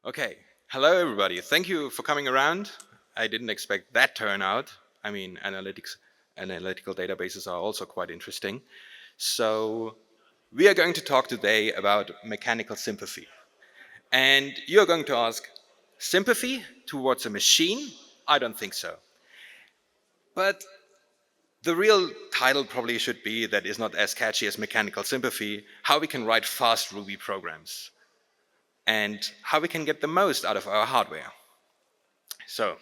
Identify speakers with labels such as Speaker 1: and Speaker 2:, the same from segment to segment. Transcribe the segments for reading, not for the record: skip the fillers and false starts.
Speaker 1: Okay, hello everybody. Thank you for coming around. I didn't expect that turnout. I mean, analytical databases are also quite interesting. So, we are going to talk today about mechanical sympathy. And you're going to ask, sympathy towards a machine? I don't think so. But the real title probably should be that is not as catchy as mechanical sympathy, how we can write fast Ruby programs and how we can get the most out of our hardware. So,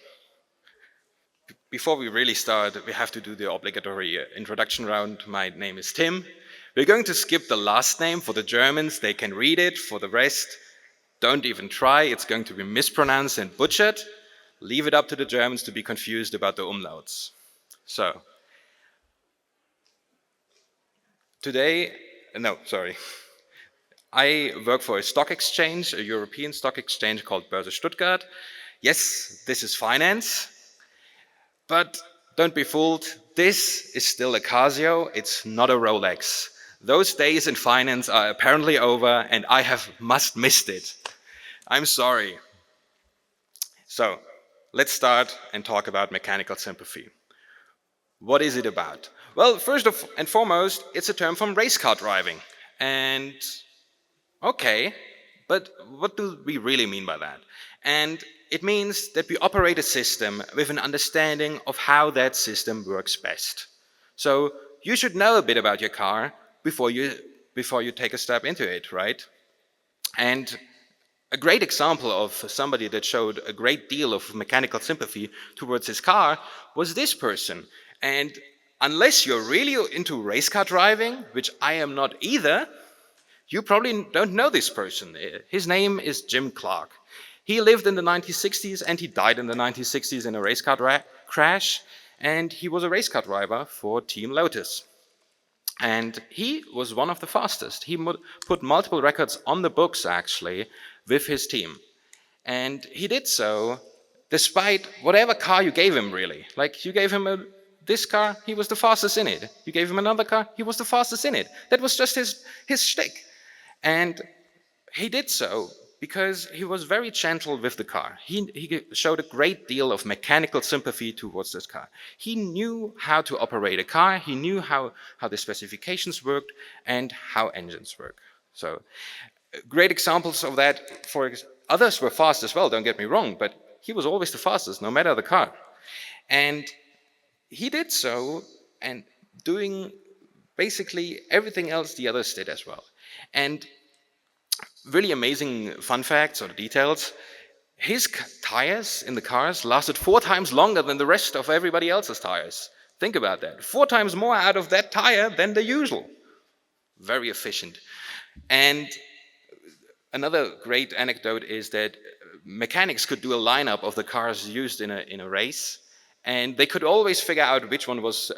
Speaker 1: before we really start, we have to do the obligatory introduction round. My name is Tim. We're going to skip the last name for the Germans. They can read it. For the rest, don't even try. It's going to be mispronounced and butchered. Leave it up to the Germans to be confused about the umlauts. So, today, no, sorry. I work for a stock exchange, a European stock exchange called Börse Stuttgart. Yes, this is finance. But don't be fooled, this is still a Casio, it's not a Rolex. Those days in finance are apparently over and I have missed it. I'm sorry. So, let's start and talk about mechanical sympathy. What is it about? Well, first and foremost, it's a term from race car driving. And okay, but what do we really mean by that? And it means that we operate a system with an understanding of how that system works best. So you should know a bit about your car before you take a step into it, right? And a great example of somebody that showed a great deal of mechanical sympathy towards his car was this person. And unless you're really into race car driving, which I am not either, you probably don't know this person. His name is Jim Clark. He lived in the 1960s and he died in the 1960s in a race car crash. And he was a race car driver for Team Lotus. And he was one of the fastest. He put multiple records on the books, actually, with his team. And he did so despite whatever car you gave him, really. Like, you gave him this car, he was the fastest in it. You gave him another car, he was the fastest in it. That was just his shtick. And he did so because he was very gentle with the car. He showed a great deal of mechanical sympathy towards this car. He knew how to operate a car, he knew how the specifications worked and how engines work. So, great examples of that. Others were fast as well, don't get me wrong, but he was always the fastest, no matter the car. And he did so, and doing basically everything else the others did as well. And really amazing fun facts or details. His tires in the cars lasted 4 times longer than the rest of everybody else's tires. Think about that. 4 times more out of that tire than the usual. Very efficient. And another great anecdote is that mechanics could do a lineup of the cars used in a race, and they could always figure out which one was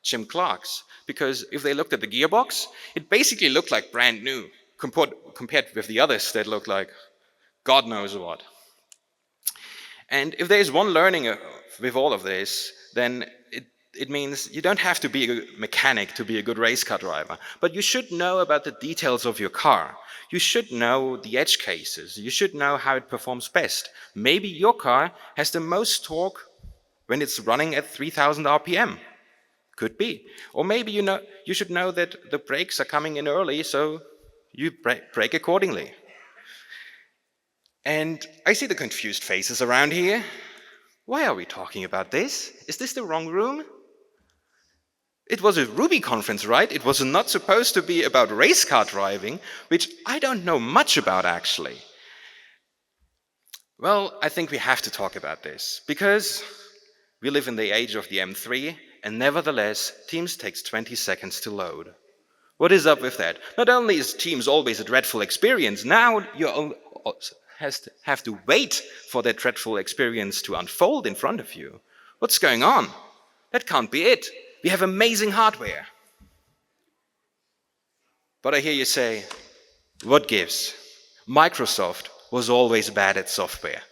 Speaker 1: Jim Clark's. Because if they looked at the gearbox, it basically looked like brand new compared with the others that looked like God knows what. And if there's one learning with all of this, then it means you don't have to be a mechanic to be a good race car driver, but you should know about the details of your car. You should know the edge cases. You should know how it performs best. Maybe your car has the most torque when it's running at 3000 RPM. Could be. Or maybe you should know that the brakes are coming in early, so you brake accordingly. And I see the confused faces around here. Why are we talking about this? Is this the wrong room? It was a Ruby conference, right? It was not supposed to be about race car driving, which I don't know much about, actually. Well, I think we have to talk about this, because we live in the age of the M3, and nevertheless, Teams takes 20 seconds to load. What is up with that? Not only is Teams always a dreadful experience, now you have to wait for that dreadful experience to unfold in front of you. What's going on? That can't be it. We have amazing hardware. But I hear you say, what gives? Microsoft was always bad at software.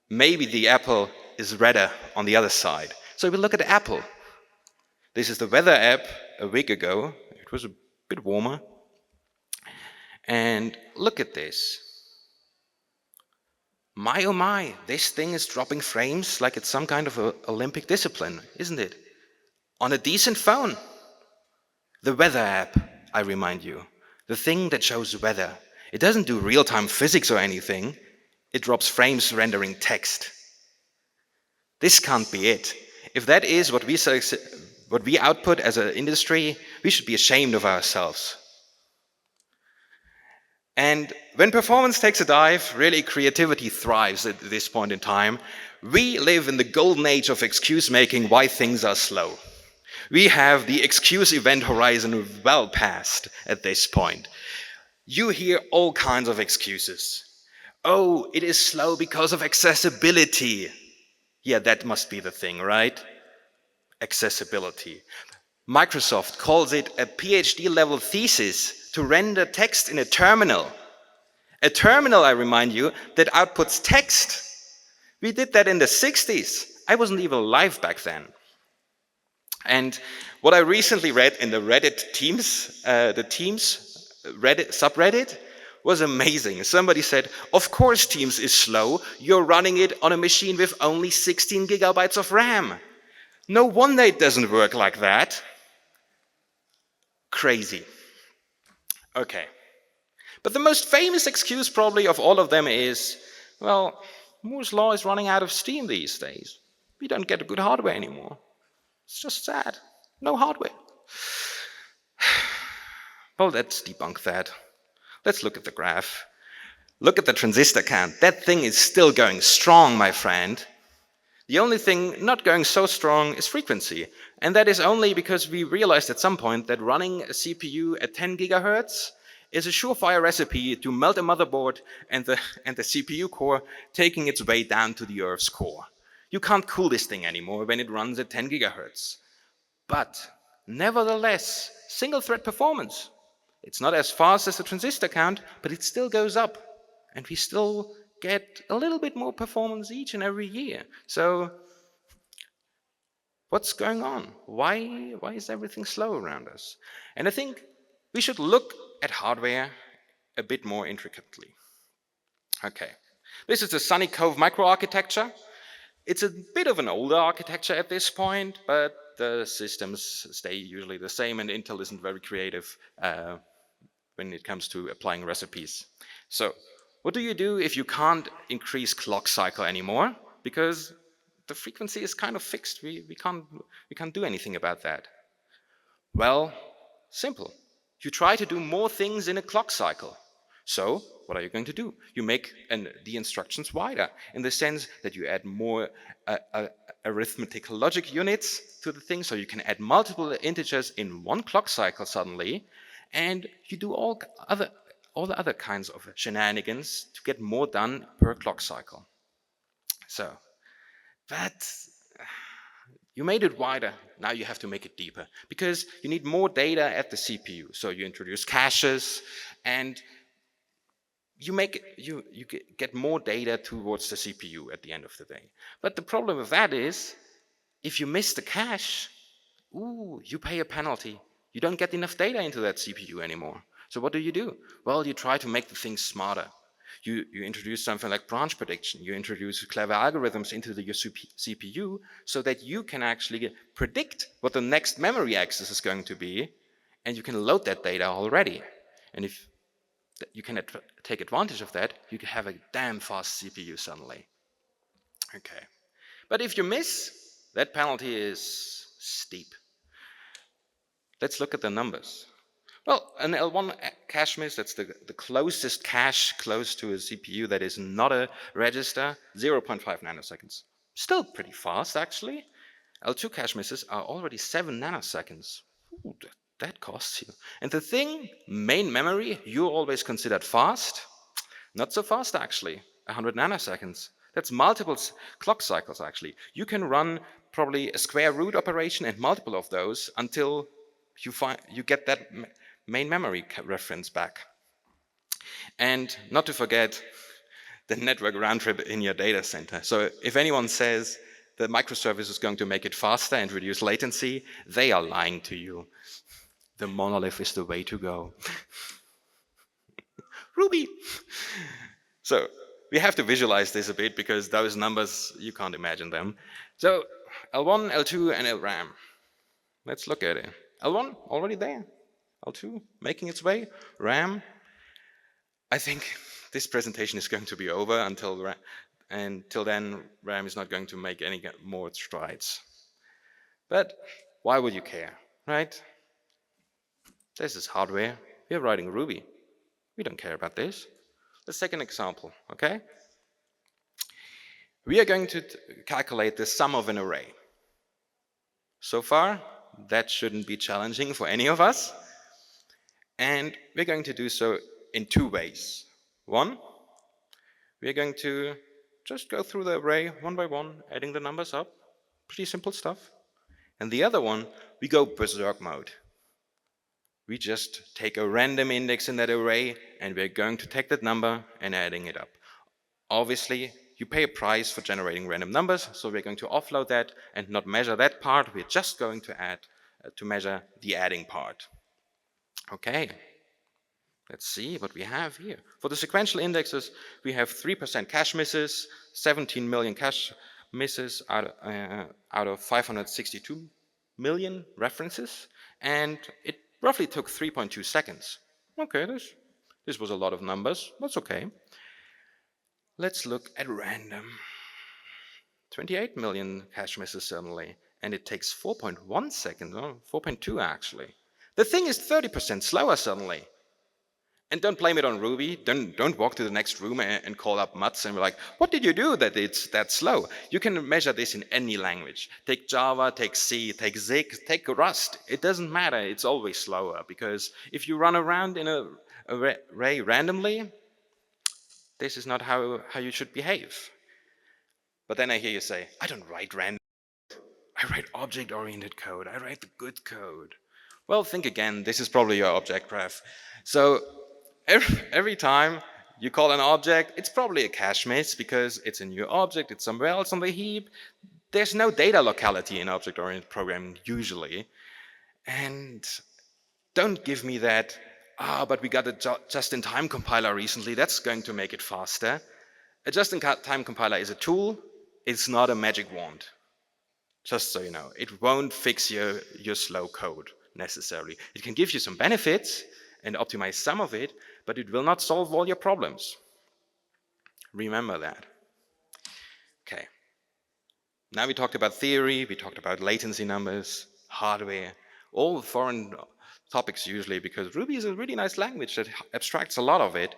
Speaker 1: Maybe the apple is redder on the other side. So we look at Apple. This is the weather app a week ago. It was a bit warmer. And look at this. My oh my, this thing is dropping frames like it's some kind of a Olympic discipline, isn't it? On a decent phone. The weather app, I remind you. The thing that shows weather. It doesn't do real-time physics or anything. It drops frames rendering text. This can't be it. If that is what we output as an industry, we should be ashamed of ourselves. And when performance takes a dive, really creativity thrives at this point in time. We live in the golden age of excuse making why things are slow. We have the excuse event horizon well past at this point. You hear all kinds of excuses. Oh, it is slow because of accessibility. Yeah, that must be the thing, right? Accessibility. Microsoft calls it a PhD level thesis to render text in a terminal. A terminal, I remind you, that outputs text. We did that in the 60s. I wasn't even alive back then. And what I recently read in the Reddit Teams, the Teams Reddit subreddit, was amazing. Somebody said, of course Teams is slow. You're running it on a machine with only 16 gigabytes of RAM. No wonder it doesn't work like that. Crazy. Okay. But the most famous excuse probably of all of them is, well, Moore's law is running out of steam these days. We don't get good hardware anymore. It's just sad. No hardware. Well, let's debunk that. Let's look at the graph. Look at the transistor count. That thing is still going strong, my friend. The only thing not going so strong is frequency. And that is only because we realized at some point that running a CPU at 10 gigahertz is a surefire recipe to melt a motherboard and the CPU core taking its way down to the Earth's core. You can't cool this thing anymore when it runs at 10 gigahertz. But nevertheless, single thread performance. It's not as fast as the transistor count, but it still goes up. And we still get a little bit more performance each and every year. So what's going on? Why is everything slow around us? And I think we should look at hardware a bit more intricately. Okay, this is the Sunny Cove microarchitecture. It's a bit of an older architecture at this point, but the systems stay usually the same, and Intel isn't very creative when it comes to applying recipes. So what do you do if you can't increase clock cycle anymore? Because the frequency is kind of fixed. We can't do anything about that. Well, simple. You try to do more things in a clock cycle. So what are you going to do? You make the instructions wider in the sense that you add more arithmetical logic units to the thing, so you can add multiple integers in one clock cycle suddenly, and you do all the other kinds of shenanigans to get more done per clock cycle. So you made it wider, now you have to make it deeper, because you need more data at the CPU. So you introduce caches, and you get more data towards the CPU at the end of the day. But the problem with that is, if you miss the cache, you pay a penalty. You don't get enough data into that CPU anymore. So what do? Well, you try to make the thing smarter. You introduce something like branch prediction. You introduce clever algorithms into your CPU so that you can actually predict what the next memory access is going to be, and you can load that data already. And if you can take advantage of that, you can have a damn fast CPU suddenly. Okay. But if you miss, that penalty is steep. Let's look at the numbers. Well, an L1 cache miss, that's the closest cache close to a CPU that is not a register, 0.5 nanoseconds. Still pretty fast, actually. L2 cache misses are already 7 nanoseconds. Ooh, that costs you. And the thing, main memory, you always considered fast. Not so fast, actually. 100 nanoseconds. That's multiple clock cycles, actually. You can run probably a square root operation and multiple of those until you get that main memory reference back. And not to forget the network round trip in your data center. So if anyone says the microservice is going to make it faster and reduce latency, they are lying to you. The monolith is the way to go. Ruby! So we have to visualize this a bit because those numbers, you can't imagine them. So L1, L2, and LRAM. Let's look at it. L1, already there. L2, making its way. RAM. I think this presentation is going to be over until then RAM is not going to make any more strides. But why would you care, right? This is hardware. We're writing Ruby. We don't care about this. Let's take an example, okay? We are going to calculate the sum of an array. So far, that shouldn't be challenging for any of us. And we're going to do so in two ways. One, we're going to just go through the array one by one, adding the numbers up. Pretty simple stuff. And the other one, we go berserk mode. We just take a random index in that array, and we're going to take that number and adding it up. Obviously, you pay a price for generating random numbers, so we're going to offload that and not measure that part. We're just going to measure the adding part. Okay, let's see what we have here. For the sequential indexes, we have 3% cache misses, 17 million cache misses out of 562 million references, and it roughly took 3.2 seconds. Okay, this was a lot of numbers. That's okay. Let's look at random. 28 million cache misses suddenly, and it takes 4.1 seconds, no, 4.2 actually. The thing is 30% slower suddenly. And don't blame it on Ruby. Don't walk to the next room and call up Mats and be like, what did you do that it's that slow? You can measure this in any language. Take Java, take C, take Zig, take Rust. It doesn't matter. It's always slower because if you run around in an array randomly, this is not how you should behave. But then I hear you say, I don't write random. I write object-oriented code. I write the good code. Well, think again. This is probably your object graph. So every time you call an object, it's probably a cache miss because it's a new object. It's somewhere else on the heap. There's no data locality in object-oriented programming usually. And don't give me that, but we got a just-in-time compiler recently. That's going to make it faster. A just-in-time compiler is a tool. It's not a magic wand. Just so you know, it won't fix your slow code necessarily. It can give you some benefits and optimize some of it, but it will not solve all your problems. Remember that. Okay. Now we talked about theory, we talked about latency numbers, hardware, all foreign topics usually, because Ruby is a really nice language that abstracts a lot of it.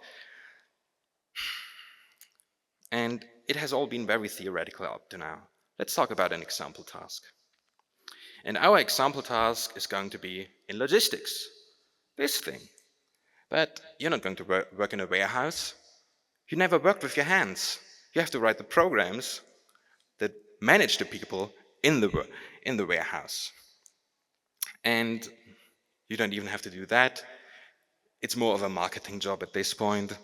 Speaker 1: And it has all been very theoretical up to now. Let's talk about an example task. And our example task is going to be in logistics, this thing. But you're not going to work in a warehouse. You never worked with your hands. You have to write the programs that manage the people in the warehouse. And you don't even have to do that. It's more of a marketing job at this point.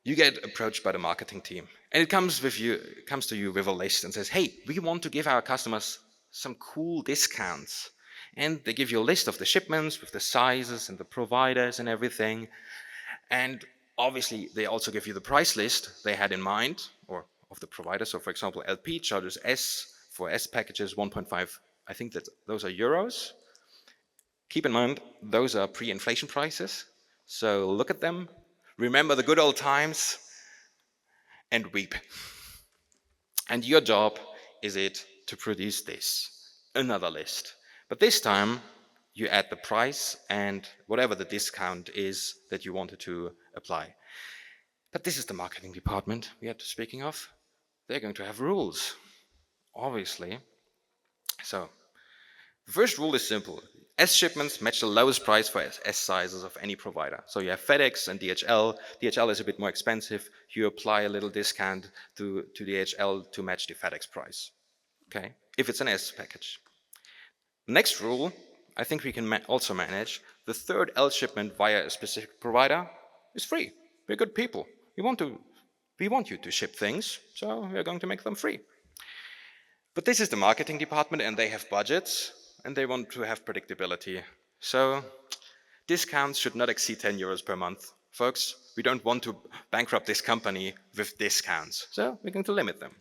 Speaker 1: You get approached by the marketing team, and it comes to you with a list and says, hey, we want to give our customers some cool discounts. And they give you a list of the shipments with the sizes and the providers and everything. And obviously, they also give you the price list they had in mind, or of the provider. So for example, LP charges S for S packages 1.5, I think that those are euros. Keep in mind, those are pre-inflation prices. So look at them. Remember the good old times and weep. And your job is it to produce this, another list. But this time, you add the price and whatever the discount is that you wanted to apply. But this is the marketing department we are speaking of. They're going to have rules, obviously. So, the first rule is simple. S shipments match the lowest price for S sizes of any provider. So you have FedEx and DHL. DHL is a bit more expensive. You apply a little discount to DHL to match the FedEx price. Okay, if it's an S package. Next rule, I think we can also manage. The third L shipment via a specific provider is free. We're good people. We want you to ship things, so we're going to make them free. But this is the marketing department, and they have budgets, and they want to have predictability. So discounts should not exceed 10 euros per month. Folks, we don't want to bankrupt this company with discounts. So we're going to limit them.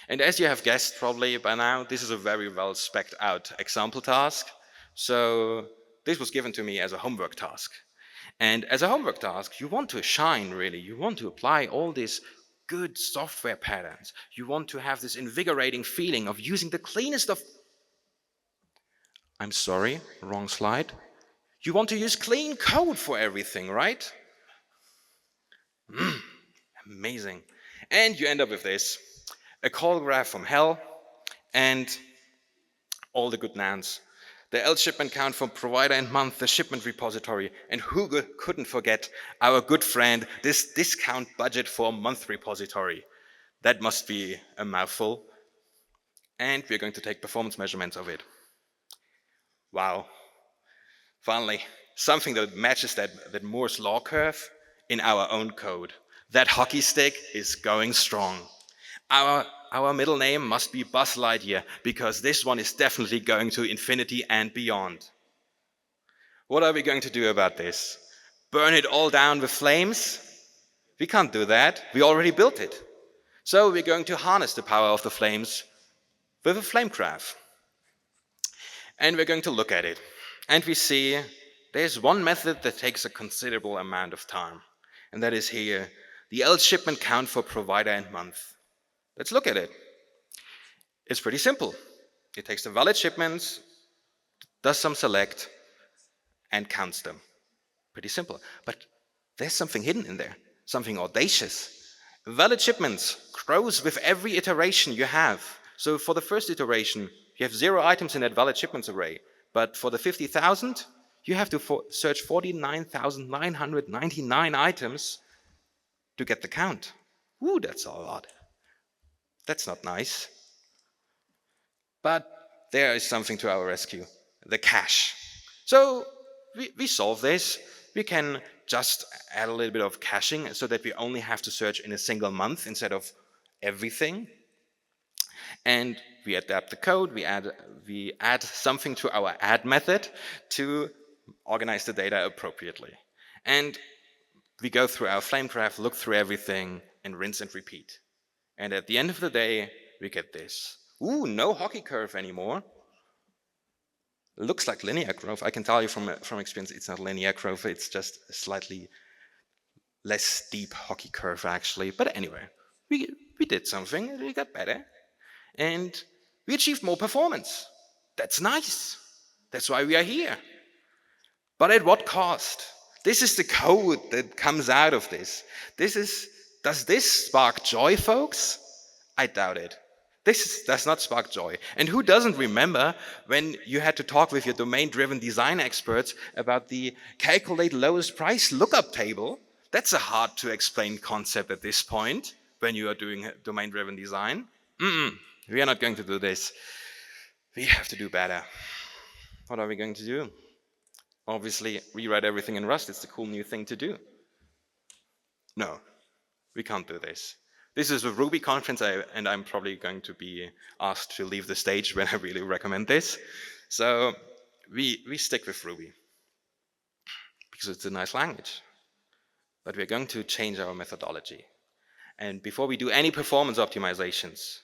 Speaker 1: And as you have guessed probably by now, this is a very well spec'd out example task. So this was given to me as a homework task. And as a homework task, you want to shine really. You want to apply all these good software patterns. You want to have this invigorating feeling of using the cleanest of... I'm sorry, wrong slide. You want to use clean code for everything, right? Amazing. And you end up with this. A call graph from hell and all the good nans. The L shipment count for provider and month, the shipment repository, and who couldn't forget our good friend, this discount budget for month repository. That must be a mouthful. And we're going to take performance measurements of it. Wow. Finally, something that matches that Moore's law curve in our own code. That hockey stick is going strong. Our middle name must be Buzz Lightyear, because this one is definitely going to infinity and beyond. What are we going to do about this? Burn it all down with flames? We can't do that. We already built it. So we're going to harness the power of the flames with a flame graph. And we're going to look at it. And we see there's one method that takes a considerable amount of time. And that is here, the L shipment count for provider and month. Let's look at it. It's pretty simple. It takes the valid shipments, does some select, and counts them. Pretty simple. But there's something hidden in there, something audacious. Valid shipments grows with every iteration you have. So for the first iteration, you have 0 items in that valid shipments array. But for the 50,000, you have to search 49,999 items to get the count. Ooh, that's a lot. That's not nice. But there is something to our rescue, the cache. So we solve this. We can just add a little bit of caching so that we only have to search in a single month instead of everything. And we adapt the code, we add something to our add method to organize the data appropriately. And we go through our flame graph, look through everything, and rinse and repeat. And at the end of the day, we get this. Ooh, no hockey curve anymore. Looks like linear growth. I can tell you from experience, it's not linear growth, it's just a slightly less steep hockey curve actually. But anyway, we did something, we got better. And we achieved more performance. That's nice. That's why we are here. But at what cost? This is the code that comes out of this. Does this spark joy, folks? I doubt it. This does not spark joy. And who doesn't remember when you had to talk with your domain-driven design experts about the calculate lowest price lookup table? That's a hard to explain concept at this point when you are doing domain-driven design. We are not going to do this. We have to do better. What are we going to do? Obviously, rewrite everything in Rust. It's the cool new thing to do. No, we can't do this. This is a Ruby conference, and I'm probably going to be asked to leave the stage when I really recommend this. So we stick with Ruby because it's a nice language. But we're going to change our methodology. And before we do any performance optimizations,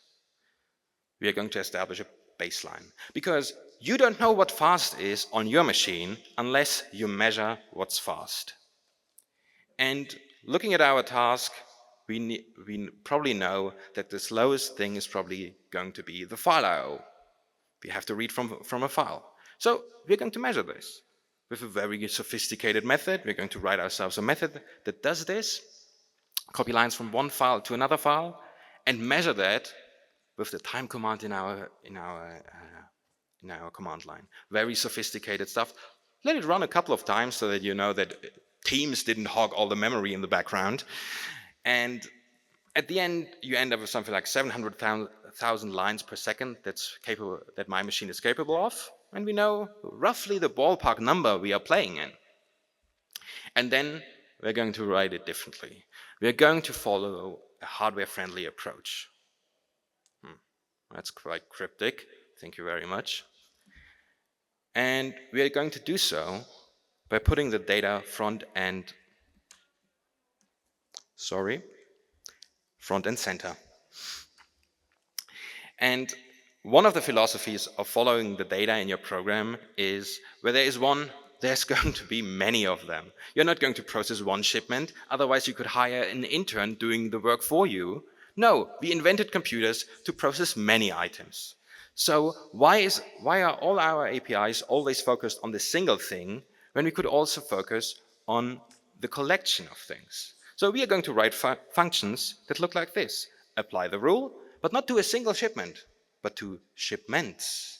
Speaker 1: we are going to establish a baseline. Because you don't know what fast is on your machine unless you measure what's fast. And looking at our task, we probably know that the slowest thing is probably going to be the file I/O. We have to read from a file. So we're going to measure this with a very sophisticated method. We're going to write ourselves a method that does this, copy lines from one file to another file, and measure that with the time command in our command line. Very sophisticated stuff. Let it run a couple of times so that you know that Teams didn't hog all the memory in the background. And at the end, you end up with something like 700,000 lines per second that my machine is capable of. And we know roughly the ballpark number we are playing in. And then we're going to write it differently. We're going to follow a hardware-friendly approach. That's quite cryptic. Thank you very much. And we are going to do so by putting the data front and Sorry, front and center. And one of the philosophies of following the data in your program is where there is one, there's going to be many of them. You're not going to process one shipment, otherwise you could hire an intern doing the work for you. No, we invented computers to process many items. So why are all our APIs always focused on this single thing when we could also focus on the collection of things? So we are going to write functions that look like this. Apply the rule, but not to a single shipment, but to shipments.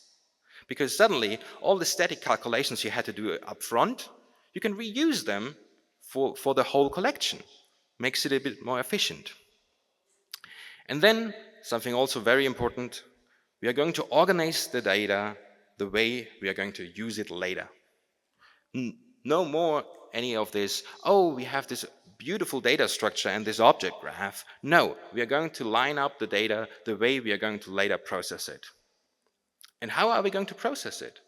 Speaker 1: Because suddenly, all the static calculations you had to do up front, you can reuse them for the whole collection. Makes it a bit more efficient. And then, something also very important, we are going to organize the data the way we are going to use it later. No more any of this, oh, we have this beautiful data structure and this object graph. No, we are going to line up the data the way we are going to later process it. And how are we going to process it?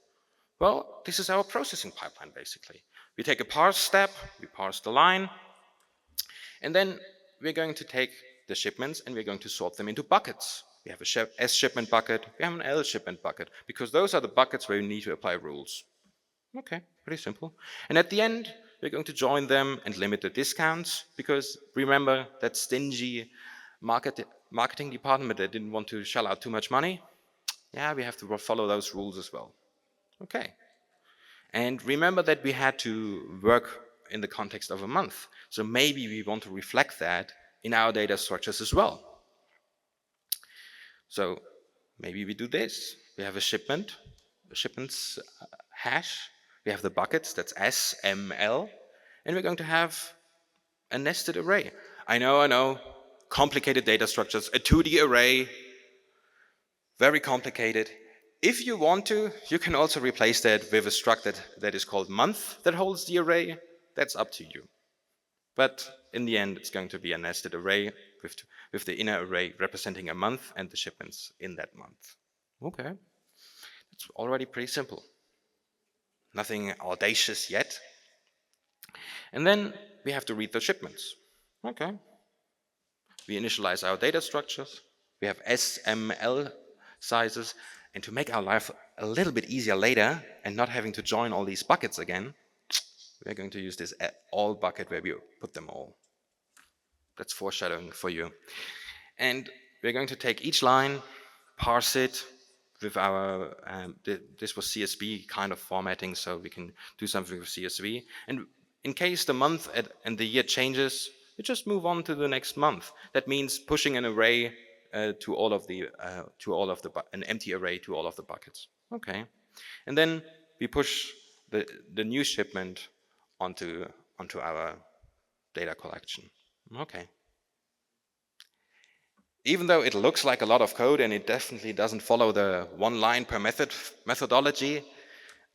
Speaker 1: Well, this is our processing pipeline, basically. We take a parse step, we parse the line, and then we're going to take the shipments and we're going to sort them into buckets. We have a S shipment bucket, we have an L shipment bucket, because those are the buckets where you need to apply rules. Okay, pretty simple. And at the end, we're going to join them and limit the discounts, because remember that stingy marketing department that didn't want to shell out too much money? Yeah, we have to follow those rules as well. Okay. And remember that we had to work in the context of a month. So maybe we want to reflect that in our data structures as well. So maybe we do this. We have a shipments hash. We have the buckets, that's S, M, L. And we're going to have a nested array. I know. Complicated data structures, a 2D array, very complicated. If you want to, you can also replace that with a struct that is called month that holds the array. That's up to you. But in the end, it's going to be a nested array with the inner array representing a month and the shipments in that month. Okay, it's already pretty simple. Nothing audacious yet. And then we have to read the shipments. Okay. We initialize our data structures. We have SML sizes. And to make our life a little bit easier later and not having to join all these buckets again, we're going to use this all bucket where we put them all. That's foreshadowing for you. And we're going to take each line, parse it with our, this was CSV kind of formatting, so we can do something with CSV. And in case the month and the year changes, we just move on to the next month. That means pushing an array to all of the an empty array to all of the buckets. Okay, and then we push the new shipment onto our data collection. Okay. Even though it looks like a lot of code and it definitely doesn't follow the one line per methodology,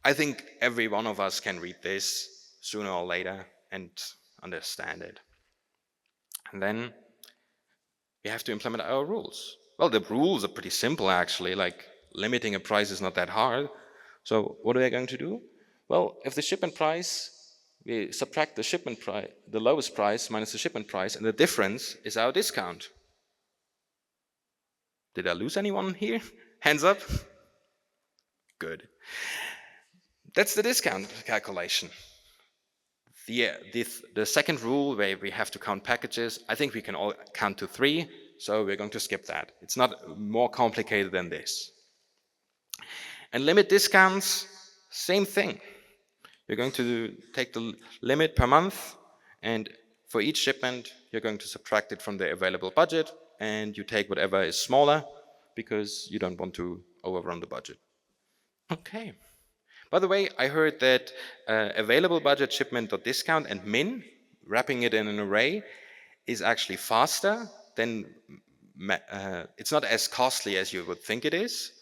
Speaker 1: I think every one of us can read this sooner or later and understand it. And then we have to implement our rules. Well, the rules are pretty simple actually, like limiting a price is not that hard. So what are we going to do? Well, if the shipment price, we subtract the shipment price, the lowest price minus the shipment price, and the difference is our discount. Did I lose anyone here? Hands up. Good. That's the discount calculation. The second rule where we have to count packages, I think we can all count to 3, so we're going to skip that. It's not more complicated than this. And limit discounts, same thing. You're going to take the limit per month, and for each shipment, you're going to subtract it from the available budget, and you take whatever is smaller because you don't want to overrun the budget. Okay. By the way, I heard that available budget shipment.discount and min, wrapping it in an array, is actually faster than, it's not as costly as you would think it is,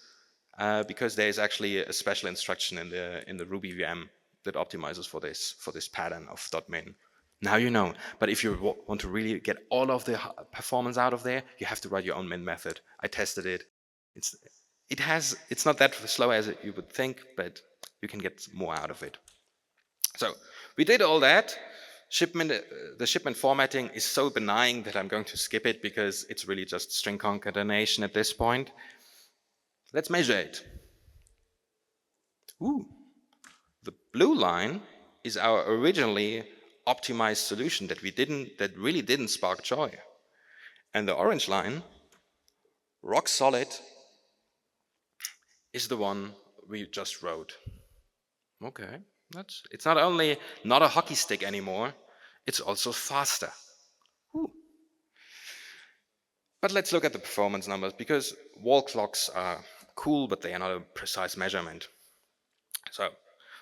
Speaker 1: because there is actually a special instruction in the Ruby VM that optimizes for this pattern of .min. Now you know, but if you want to really get all of the performance out of there, you have to write your own min method. I tested it. It's not that slow as you would think, but you can get more out of it. So we did all that. The shipment formatting is so benign that I'm going to skip it because it's really just string concatenation at this point. Let's measure it. Ooh, the blue line is our originally optimized solution that really didn't spark joy. And the orange line, rock solid, is the one we just wrote. Okay, it's not only not a hockey stick anymore, it's also faster. Ooh. But let's look at the performance numbers, because wall clocks are cool, but they are not a precise measurement. So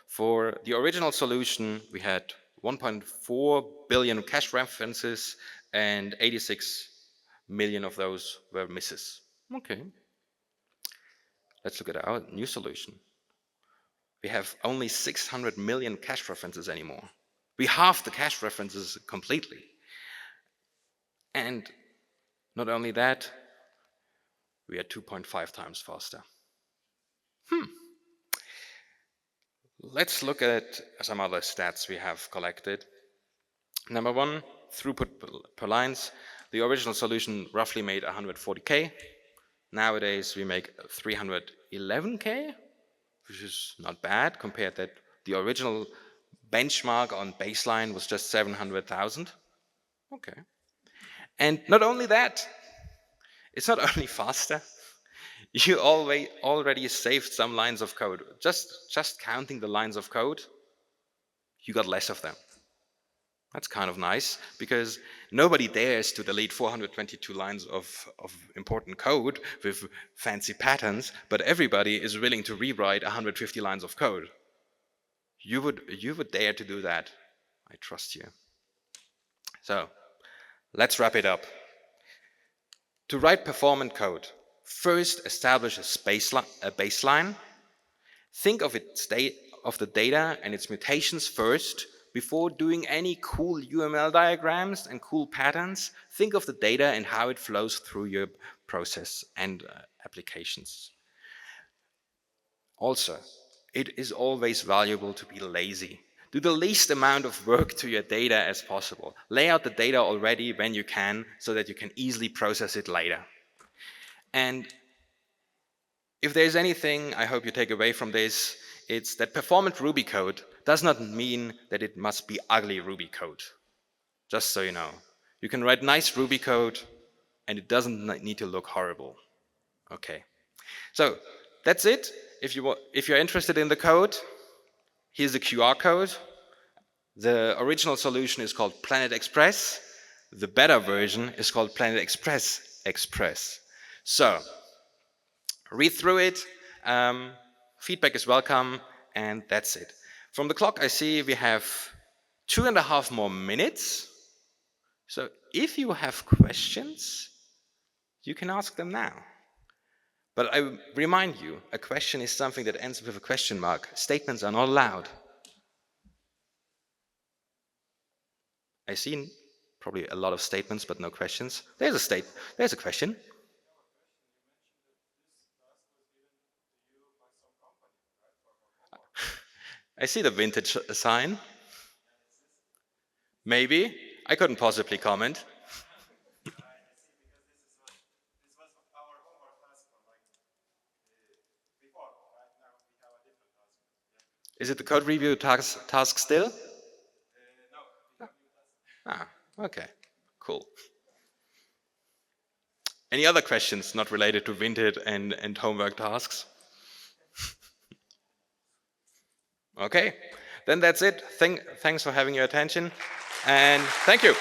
Speaker 1: for the original solution, we had 1.4 billion cache references, and 86 million of those were misses. Okay. Let's look at our new solution. We have only 600 million cache references anymore. We halved the cache references completely. And not only that, we are 2.5 times faster. Let's look at some other stats we have collected. Number one, throughput per lines. The original solution roughly made 140K. Nowadays we make 311K, which is not bad compared that the original benchmark on baseline was just 700,000. Okay. And not only that, it's not only faster, you already saved some lines of code. Just counting the lines of code, you got less of them. That's kind of nice, because nobody dares to delete 422 lines of important code with fancy patterns, but everybody is willing to rewrite 150 lines of code. You would dare to do that. I trust you. So, let's wrap it up. To write performant code, first establish a baseline. Think of the data and its mutations first. Before doing any cool UML diagrams and cool patterns, think of the data and how it flows through your process and applications. Also, it is always valuable to be lazy. Do the least amount of work to your data as possible. Lay out the data already when you can, so that you can easily process it later. And if there's anything I hope you take away from this, it's that performant Ruby code does not mean that it must be ugly Ruby code. Just so you know. You can write nice Ruby code and it doesn't need to look horrible. Okay. So that's it. If you're interested in the code, here's the QR code. The original solution is called Planet Express. The better version is called Planet Express Express. So read through it. Feedback is welcome, and that's it. From the clock, I see we have 2.5 more minutes. So if you have questions, you can ask them now. But I remind you, a question is something that ends with a question mark. Statements are not allowed. I see probably a lot of statements, but no questions. There's a question. I see the vintage sign. Maybe. I couldn't possibly comment. Is it the code review task still? Ah, okay. Cool. Any other questions not related to Vinted and homework tasks? Okay, then that's it. Thanks for having your attention, and thank you.